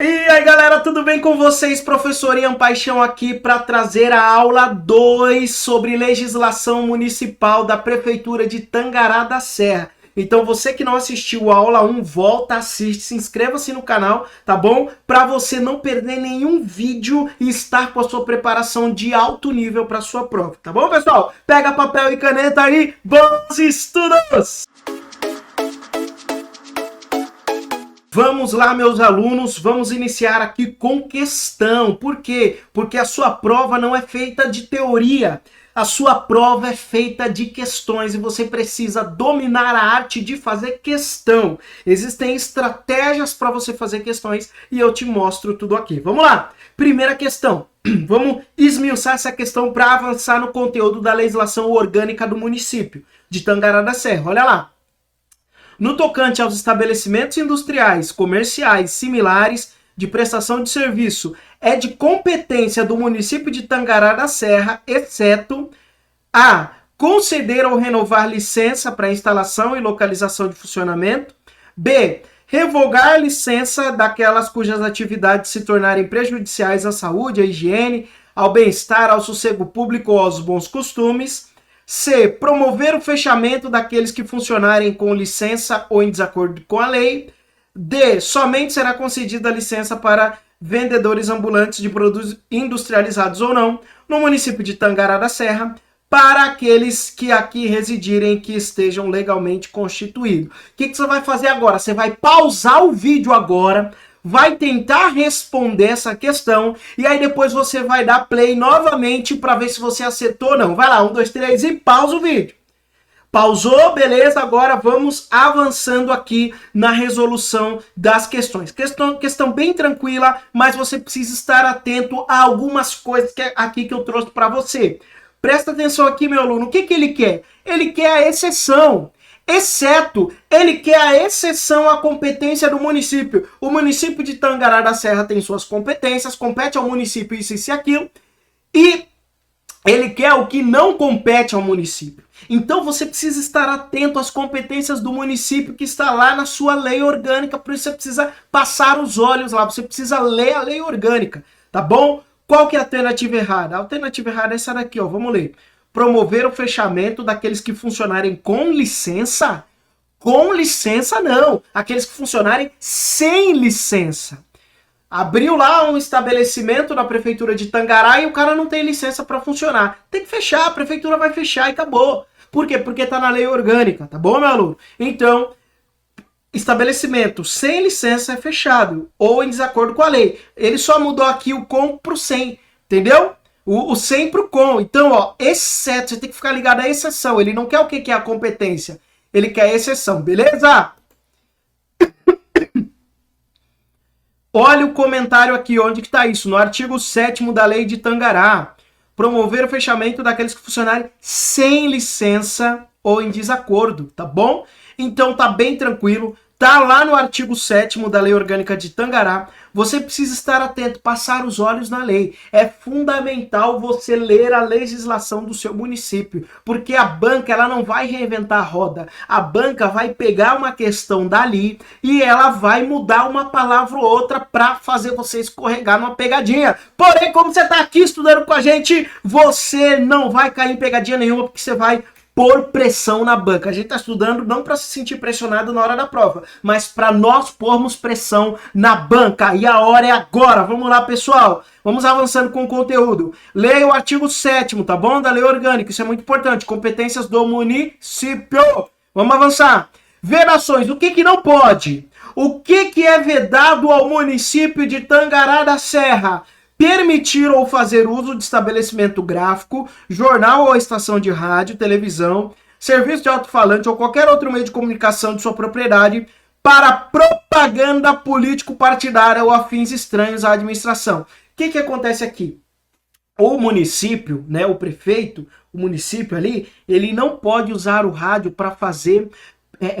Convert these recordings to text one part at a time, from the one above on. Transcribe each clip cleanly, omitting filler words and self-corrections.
E aí galera, tudo bem com vocês? Professor Ian Paixão aqui para trazer a aula 2 sobre legislação municipal da Prefeitura de Tangará da Serra. Então você que não assistiu a aula 1, volta, assiste, se inscreva-se no canal, tá bom? Para você não perder nenhum vídeo e estar com a sua preparação de alto nível para sua prova, tá bom pessoal? Pega papel e caneta aí, bons estudos! Vamos lá, meus alunos, vamos iniciar aqui com questão. Por quê? Porque a sua prova não é feita de teoria, a sua prova é feita de questões e você precisa dominar a arte de fazer questão. Existem estratégias para você fazer questões e eu te mostro tudo aqui. Vamos lá! Primeira questão. Vamos esmiuçar essa questão para avançar no conteúdo da legislação orgânica do município de Tangará da Serra. Olha lá. No tocante aos estabelecimentos industriais, comerciais, similares, de prestação de serviço, é de competência do município de Tangará da Serra, exceto a conceder ou renovar licença para instalação e localização de funcionamento, b. revogar a licença daquelas cujas atividades se tornarem prejudiciais à saúde, à higiene, ao bem-estar, ao sossego público ou aos bons costumes, c. promover o fechamento daqueles que funcionarem com licença ou em desacordo com a lei. D. somente será concedida a licença para vendedores ambulantes de produtos industrializados ou não no município de Tangará da Serra para aqueles que aqui residirem e que estejam legalmente constituídos. O que você vai fazer agora? Você vai pausar o vídeo agora, vai tentar responder essa questão e aí depois você vai dar play novamente para ver se você acertou ou não. Vai lá, 1, 2, 3 e pausa o vídeo. Pausou, beleza? Agora vamos avançando aqui na resolução das questões. Questão bem tranquila, mas você precisa estar atento a algumas coisas aqui que eu trouxe para você. Presta atenção aqui, meu aluno. O que ele quer? Ele quer a exceção. Exceto, ele quer a exceção à competência do município. O município de Tangará da Serra tem suas competências, compete ao município isso e aquilo, e ele quer o que não compete ao município. Então você precisa estar atento às competências do município que está lá na sua lei orgânica, por isso você precisa passar os olhos lá, você precisa ler a lei orgânica, tá bom? Qual que é a alternativa errada? A alternativa errada é essa daqui, ó, vamos ler. Promover o fechamento daqueles que funcionarem com licença? Com licença não, aqueles que funcionarem sem licença. Abriu lá um estabelecimento da prefeitura de Tangará e o cara não tem licença para funcionar. Tem que fechar, a prefeitura vai fechar e acabou. Por quê? Porque tá na lei orgânica, tá bom, meu aluno? Então, estabelecimento sem licença é fechado ou em desacordo com a lei. Ele só mudou aqui o com pro sem, entendeu? O sem pro com. Então, ó, exceto, você tem que ficar ligado à exceção. Ele não quer o que é a competência. Ele quer a exceção, beleza? Olha o comentário aqui, onde que tá isso? No artigo 7º da lei de Tangará. Promover o fechamento daqueles que funcionarem sem licença ou em desacordo, tá bom? Então tá bem tranquilo. Tá lá no artigo 7º da Lei Orgânica de Tangará. Você precisa estar atento, passar os olhos na lei. É fundamental você ler a legislação do seu município, porque a banca ela não vai reinventar a roda. A banca vai pegar uma questão dali e ela vai mudar uma palavra ou outra para fazer você escorregar numa pegadinha. Porém, como você está aqui estudando com a gente, você não vai cair em pegadinha nenhuma, porque você vai por pressão na banca. A gente está estudando não para se sentir pressionado na hora da prova, mas para nós pormos pressão na banca. E a hora é agora. Vamos lá, pessoal. Vamos avançando com o conteúdo. Leia o artigo 7º, tá bom? Da Lei Orgânica. Isso é muito importante. Competências do município. Vamos avançar. Vedações. O que não pode? O que é vedado ao município de Tangará da Serra? Permitir ou fazer uso de estabelecimento gráfico, jornal ou estação de rádio, televisão, serviço de alto-falante ou qualquer outro meio de comunicação de sua propriedade para propaganda político-partidária ou afins estranhos à administração. O que acontece aqui? O município, né, o prefeito, o município ali, ele não pode usar o rádio para fazer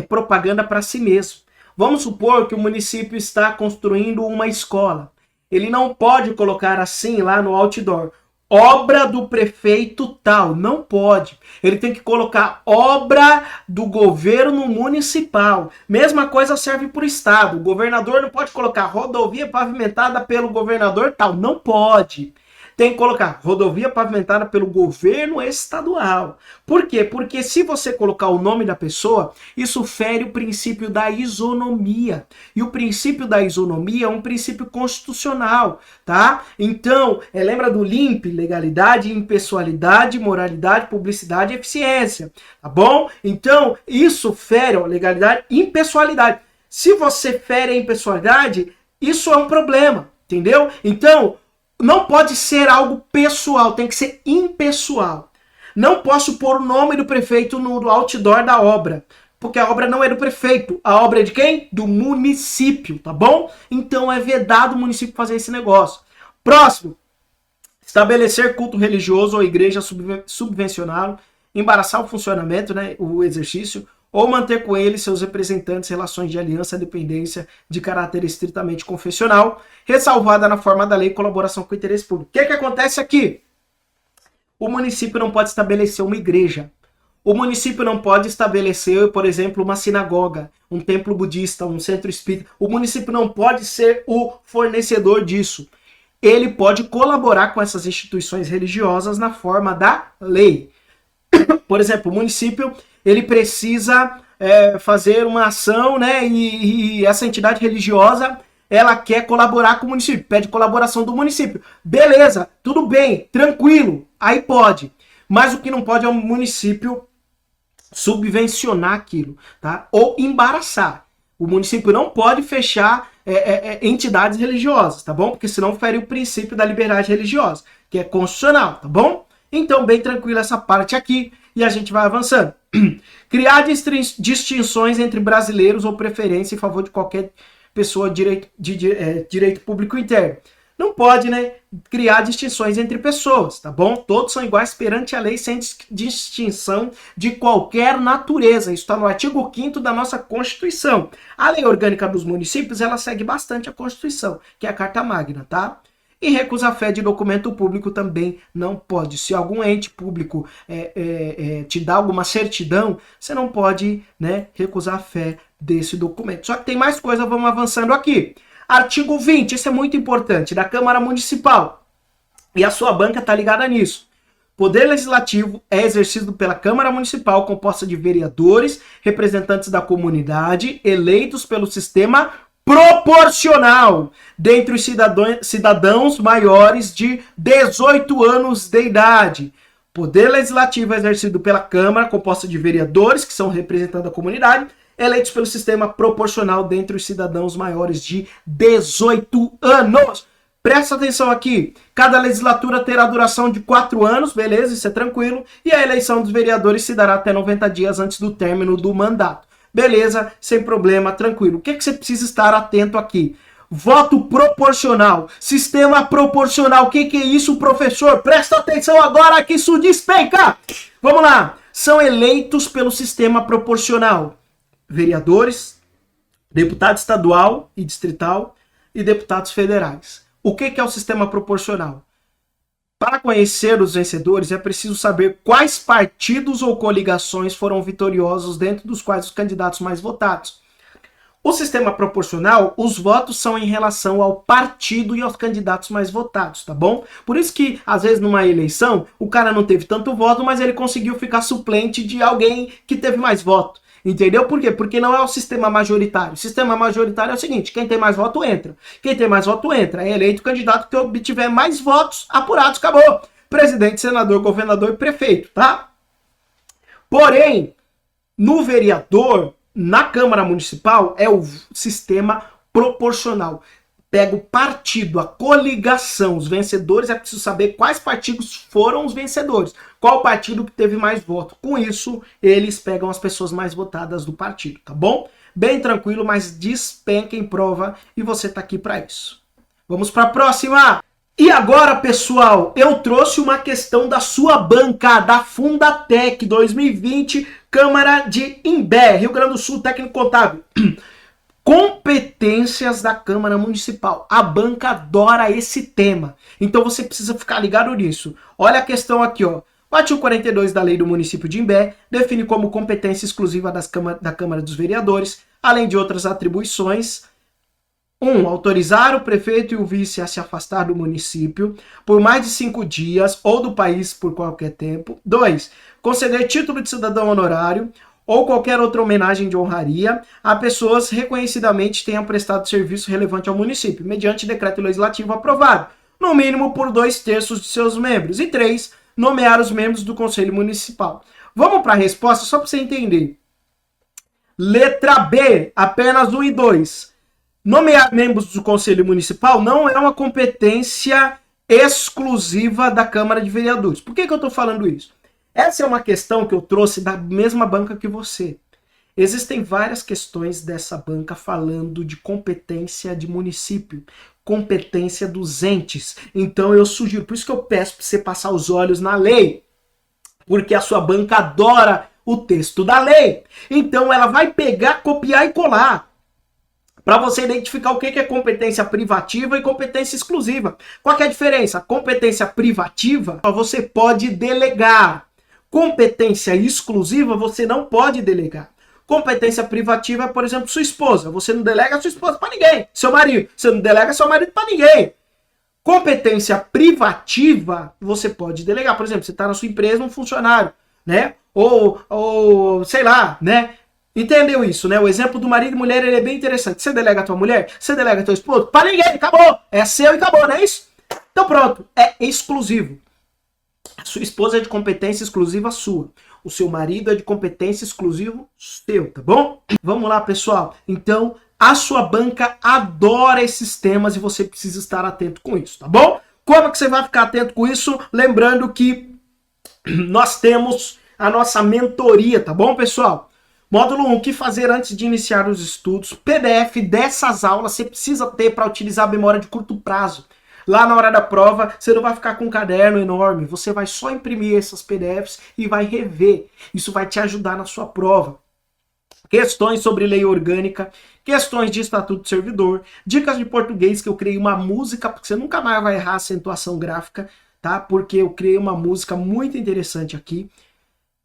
propaganda para si mesmo. Vamos supor que o município está construindo uma escola. Ele não pode colocar assim lá no outdoor: obra do prefeito tal. Não pode. Ele tem que colocar obra do governo municipal. Mesma coisa serve para o estado. O governador não pode colocar rodovia pavimentada pelo governador tal. Não pode. Tem que colocar rodovia pavimentada pelo governo estadual. Por quê? Porque se você colocar o nome da pessoa, isso fere o princípio da isonomia. E o princípio da isonomia é um princípio constitucional, tá? Então, lembra do LIMP? Legalidade, impessoalidade, moralidade, publicidade e eficiência, tá bom? Então, isso fere, ó, legalidade, impessoalidade. Se você fere a impessoalidade, isso é um problema, entendeu? Então, não pode ser algo pessoal, tem que ser impessoal. Não posso pôr o nome do prefeito no outdoor da obra, porque a obra não é do prefeito. A obra é de quem? Do município, tá bom? Então é vedado o município fazer esse negócio. Próximo. Estabelecer culto religioso ou igreja subvencioná-lo, embaraçar o funcionamento, né, o exercício, ou manter com ele seus representantes relações de aliança, dependência de caráter estritamente confessional, ressalvada na forma da lei colaboração com o interesse público. O que acontece aqui? O município não pode estabelecer uma igreja. O município não pode estabelecer, por exemplo, uma sinagoga, um templo budista, um centro espírita. O município não pode ser o fornecedor disso. Ele pode colaborar com essas instituições religiosas na forma da lei. Por exemplo, o município ele precisa fazer uma ação, né? E essa entidade religiosa ela quer colaborar com o município, pede colaboração do município. Beleza, tudo bem, tranquilo, aí pode. Mas o que não pode é o município subvencionar aquilo, tá? Ou embaraçar. O município não pode fechar entidades religiosas, tá bom? Porque senão fere o princípio da liberdade religiosa, que é constitucional, tá bom? Então, bem tranquilo essa parte aqui e a gente vai avançando. Criar distinções entre brasileiros ou preferência em favor de qualquer pessoa de direito público interno. Não pode, né, criar distinções entre pessoas, tá bom? Todos são iguais perante a lei sem distinção de qualquer natureza. Isso está no artigo 5º da nossa Constituição. A lei orgânica dos municípios, ela segue bastante a Constituição, que é a Carta Magna, tá? E recusa a fé de documento público também não pode. Se algum ente público te dá alguma certidão, você não pode, né, recusar a fé desse documento. Só que tem mais coisa, vamos avançando aqui. Artigo 20, isso é muito importante, da Câmara Municipal. E a sua banca está ligada nisso. Poder legislativo é exercido pela Câmara Municipal, composta de vereadores, representantes da comunidade, eleitos pelo sistema proporcional dentre os cidadãos maiores de 18 anos de idade. Poder legislativo é exercido pela Câmara, composta de vereadores, que são representantes da comunidade, eleitos pelo sistema proporcional dentre os cidadãos maiores de 18 anos. Presta atenção aqui, cada legislatura terá duração de 4 anos, beleza, isso é tranquilo, e a eleição dos vereadores se dará até 90 dias antes do término do mandato. Beleza, sem problema, tranquilo. O que você precisa estar atento aqui? Voto proporcional, sistema proporcional, o que é isso, professor? Presta atenção agora que isso despenca! Vamos lá, são eleitos pelo sistema proporcional vereadores, deputado estadual e distrital e deputados federais. O que é o sistema proporcional? Para conhecer os vencedores, é preciso saber quais partidos ou coligações foram vitoriosos dentro dos quais os candidatos mais votados. O sistema proporcional, os votos são em relação ao partido e aos candidatos mais votados, tá bom? Por isso que, às vezes, numa eleição, o cara não teve tanto voto, mas ele conseguiu ficar suplente de alguém que teve mais voto. Entendeu? Por quê? Porque não é o sistema majoritário. O sistema majoritário é o seguinte, quem tem mais voto entra. Quem tem mais voto entra. É eleito o candidato que obtiver mais votos apurados, acabou. Presidente, senador, governador e prefeito, tá? Porém, no vereador, na Câmara Municipal, é o sistema proporcional. Pega o partido, a coligação, os vencedores, é preciso saber quais partidos foram os vencedores. Qual partido que teve mais voto. Com isso, eles pegam as pessoas mais votadas do partido, tá bom? Bem tranquilo, mas despenca em prova e você tá aqui para isso. Vamos para a próxima! E agora, pessoal, eu trouxe uma questão da sua banca, da Fundatec 2020, Câmara de Imbé, Rio Grande do Sul, técnico contábil. Competências da Câmara Municipal. A banca adora esse tema. Então você precisa ficar ligado nisso. Olha a questão aqui, ó. O artigo 42 da Lei do Município de Imbé define como competência exclusiva da Câmara dos Vereadores, além de outras atribuições: 1. Autorizar o prefeito e o vice a se afastar do município por mais de 5 dias ou do país por qualquer tempo. 2. Conceder título de cidadão honorário ou qualquer outra homenagem de honraria a pessoas reconhecidamente tenham prestado serviço relevante ao município, mediante decreto legislativo aprovado, no mínimo por 2/3 de seus membros. E 3. Nomear os membros do Conselho Municipal. Vamos para a resposta, só para você entender. Letra B, apenas 1 e 2. Nomear membros do Conselho Municipal não é uma competência exclusiva da Câmara de Vereadores. Por que eu estou falando isso? Essa é uma questão que eu trouxe da mesma banca que você. Existem várias questões dessa banca falando de competência de município, competência dos entes. Então eu sugiro, por isso que eu peço para você passar os olhos na lei, porque a sua banca adora o texto da lei. Então ela vai pegar, copiar e colar, para você identificar o que é competência privativa e competência exclusiva. Qual que é a diferença? Competência privativa, você pode delegar. Competência exclusiva, você não pode delegar. Competência privativa é, por exemplo, sua esposa. Você não delega sua esposa para ninguém. Seu marido. Você não delega seu marido para ninguém. Competência privativa, você pode delegar. Por exemplo, você está na sua empresa, um funcionário, né? Ou sei lá, né? Entendeu isso, né? O exemplo do marido e mulher, ele é bem interessante. Você delega a tua mulher? Você delega a tua esposa? Para ninguém, acabou. É seu e acabou, não é isso? Então pronto, é exclusivo. A sua esposa é de competência exclusiva sua. O seu marido é de competência exclusiva seu, tá bom? Vamos lá, pessoal. Então, a sua banca adora esses temas e você precisa estar atento com isso, tá bom? Como que você vai ficar atento com isso? Lembrando que nós temos a nossa mentoria, tá bom, pessoal? Módulo 1, o que fazer antes de iniciar os estudos? PDF dessas aulas você precisa ter para utilizar a memória de curto prazo. Lá na hora da prova, você não vai ficar com um caderno enorme, você vai só imprimir essas PDFs e vai rever. Isso vai te ajudar na sua prova. Questões sobre lei orgânica, questões de estatuto do servidor, dicas de português, que eu criei uma música, porque você nunca mais vai errar a acentuação gráfica, tá? Porque eu criei uma música muito interessante aqui.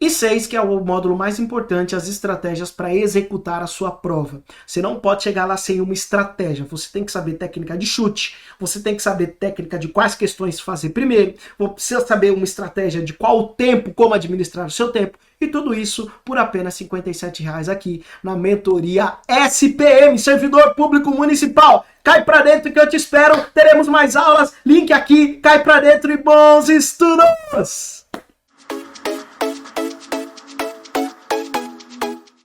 E 6, que é o módulo mais importante, as estratégias para executar a sua prova. Você não pode chegar lá sem uma estratégia. Você tem que saber técnica de chute, você tem que saber técnica de quais questões fazer primeiro, você precisa saber uma estratégia de qual o tempo, como administrar o seu tempo, e tudo isso por apenas R$ 57,00 aqui na mentoria SPM, Servidor Público Municipal. Cai pra dentro que eu te espero, teremos mais aulas, link aqui, cai pra dentro e bons estudos!